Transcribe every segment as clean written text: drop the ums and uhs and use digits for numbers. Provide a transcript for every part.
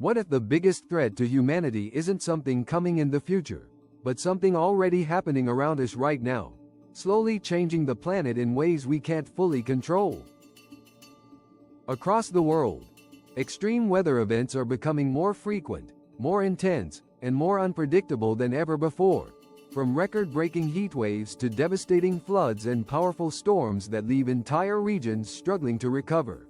What if the biggest threat to humanity isn't something coming in the future, but something already happening around us right now, slowly changing the planet in ways we can't fully control? Across the world, extreme weather events are becoming more frequent, more intense, and more unpredictable than ever before, from record-breaking heat waves to devastating floods and powerful storms that leave entire regions struggling to recover.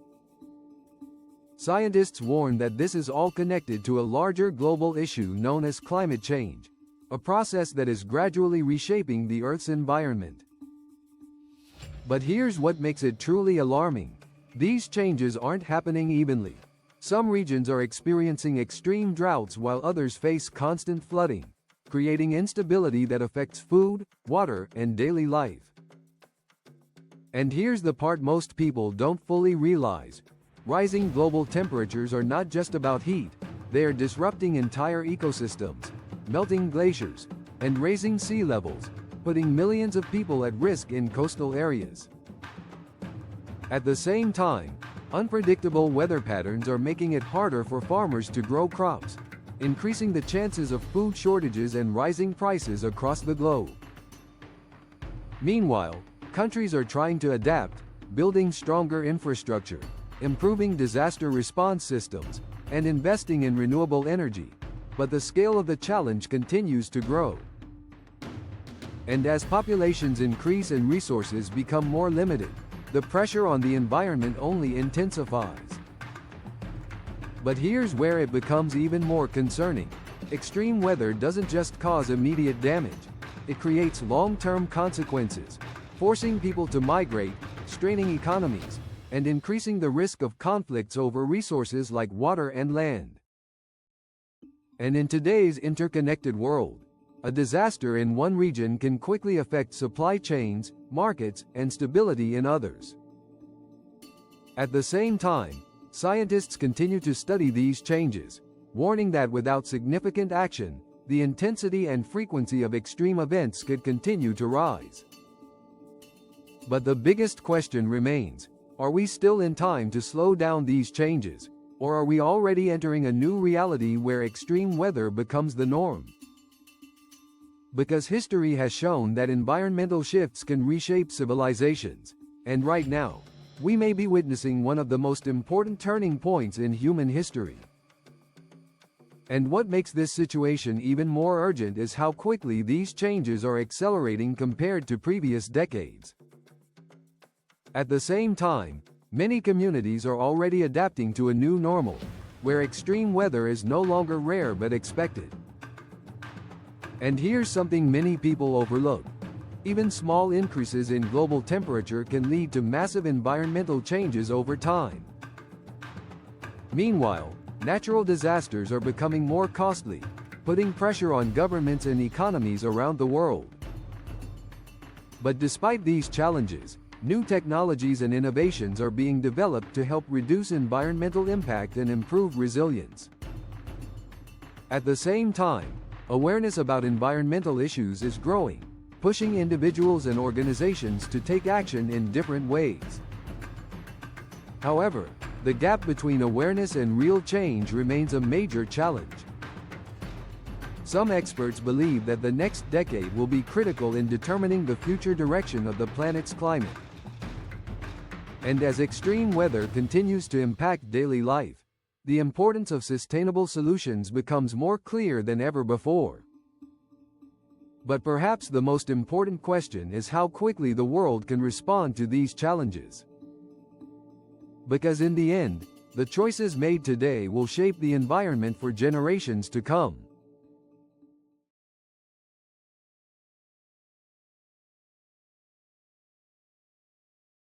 Scientists warn that this is all connected to a larger global issue known as climate change, a process that is gradually reshaping the Earth's environment. But here's what makes it truly alarming. These changes aren't happening evenly. Some regions are experiencing extreme droughts while others face constant flooding, creating instability that affects food, water, and daily life. And here's the part most people don't fully realize. Rising global temperatures are not just about heat, they are disrupting entire ecosystems, melting glaciers, and raising sea levels, putting millions of people at risk in coastal areas. At the same time, unpredictable weather patterns are making it harder for farmers to grow crops, increasing the chances of food shortages and rising prices across the globe. Meanwhile, countries are trying to adapt, building stronger infrastructure, improving disaster response systems, and investing in renewable energy, but the scale of the challenge continues to grow. And as populations increase and resources become more limited, the pressure on the environment only intensifies. But here's where it becomes even more concerning. Extreme weather doesn't just cause immediate damage, it creates long-term consequences, forcing people to migrate, straining economies, and increasing the risk of conflicts over resources like water and land. And in today's interconnected world, a disaster in one region can quickly affect supply chains, markets, and stability in others. At the same time, scientists continue to study these changes, warning that without significant action, the intensity and frequency of extreme events could continue to rise. But the biggest question remains: are we still in time to slow down these changes, or are we already entering a new reality where extreme weather becomes the norm? Because history has shown that environmental shifts can reshape civilizations, and right now, we may be witnessing one of the most important turning points in human history. And what makes this situation even more urgent is how quickly these changes are accelerating compared to previous decades. At the same time, many communities are already adapting to a new normal, where extreme weather is no longer rare but expected. And here's something many people overlook. Even small increases in global temperature can lead to massive environmental changes over time. Meanwhile, natural disasters are becoming more costly, putting pressure on governments and economies around the world. But despite these challenges, new technologies and innovations are being developed to help reduce environmental impact and improve resilience. At the same time, awareness about environmental issues is growing, pushing individuals and organizations to take action in different ways. However, the gap between awareness and real change remains a major challenge. Some experts believe that the next decade will be critical in determining the future direction of the planet's climate. And as extreme weather continues to impact daily life, the importance of sustainable solutions becomes more clear than ever before. But perhaps the most important question is how quickly the world can respond to these challenges. Because in the end, the choices made today will shape the environment for generations to come.